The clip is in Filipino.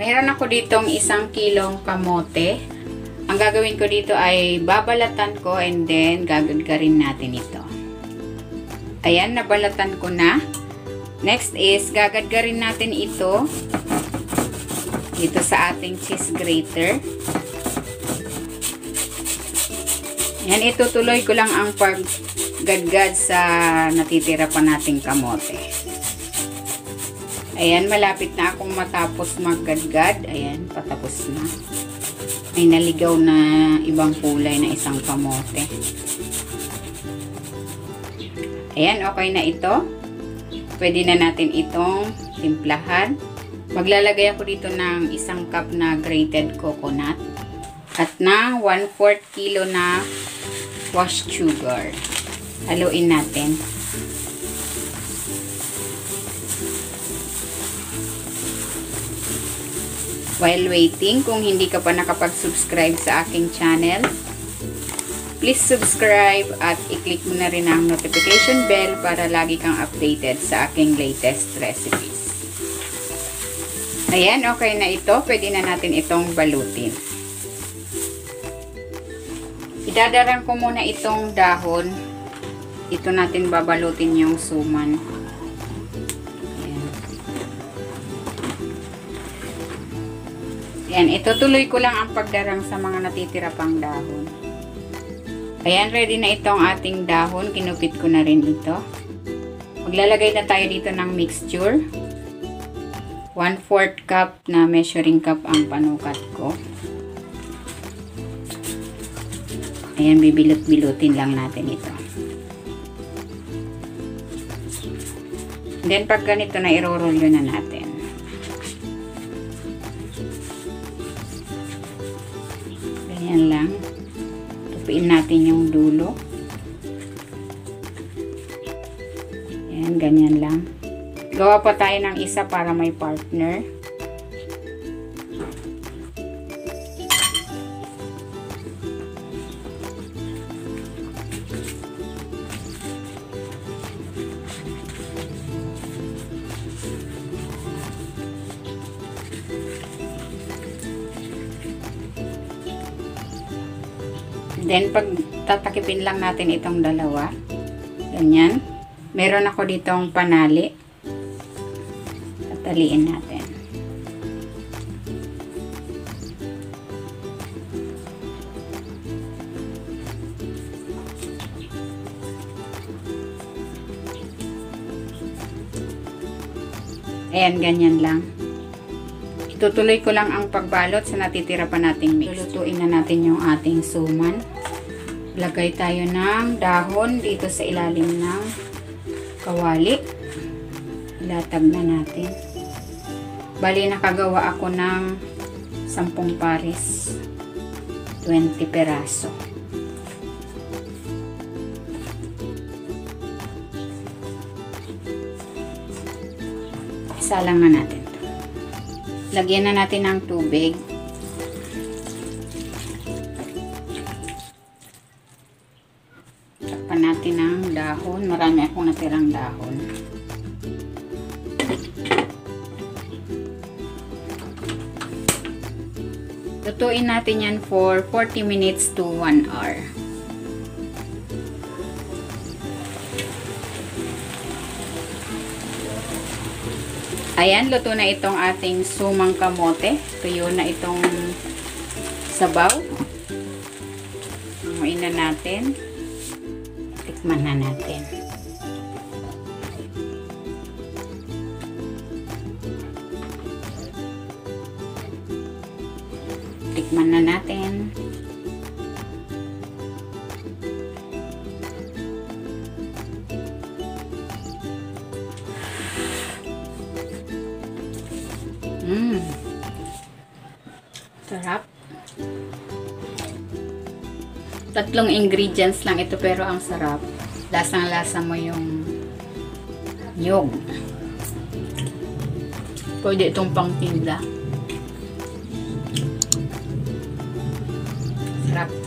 Meron ako ditong 1 kilong kamote. Ang gagawin ko dito ay babalatan ko and then gagagarin natin ito. Ayan, nabalatan ko na. Next is, gagadgarin natin ito dito sa ating cheese grater. Ayan, itutuloy ko lang ang paggadgad sa natitira pa nating kamote. Ayan, malapit na akong matapos maggadgad. Ayan, patapos na. May naligaw na ibang kulay na isang kamote. Ayan, okay na ito. Pwede na natin itong timplahan. Maglalagay ako dito ng 1 cup na grated coconut at na 1/4 kilo na washed sugar. Haluin natin. While waiting, kung hindi ka pa nakapag-subscribe sa aking channel, please subscribe at i-click mo na rin ang notification bell para lagi kang updated sa aking latest recipes. Ayan, okay na ito. Pwede na natin itong balutin. Idadaran ko muna itong dahon. Ito natin babalutin yung suman. Ayan, itutuloy ko lang ang pagdarang sa mga natitira pang dahon. Ayan, ready na itong ating dahon. Kinupit ko na rin ito. Maglalagay na tayo dito ng mixture. 1/4 cup na measuring cup ang panukat ko. Ayan, bibilot-bilutin lang natin ito. Then, pag ganito na, iro-roll yun na natin. Ganyan lang. Tupiin natin yung dulo. Ayan, ganyan lang. Gawa pa tayo ng isa para may partner. Then, pag tatakipin lang natin itong dalawa, ganyan. Meron ako ditong panali. Tataliin natin. Ayan, ganyan lang. Tutuloy ko lang ang pagbalot sa natitira pa nating mix. Lulutuin na natin yung ating suman. Lagay tayo ng dahon dito sa ilalim ng kawali. Ilatag na natin. Bali, nakagawa ako ng 10 pares. 20 peraso. Isa lang na natin. Lagyan na natin ng tubig. Takpan natin ng dahon. Marami akong natirang dahon. Lutuin natin yan for 40 minutes to 1 hour. Ayan, luto na itong ating sumang kamote. Tuyo na itong sabaw. Hamuin na natin. Tikman na natin. Tikman na natin. Sarap. 3 ingredients lang ito pero ang sarap. Lasang-lasa mo yung nyog. Pwede itong pangtinda. Sarap.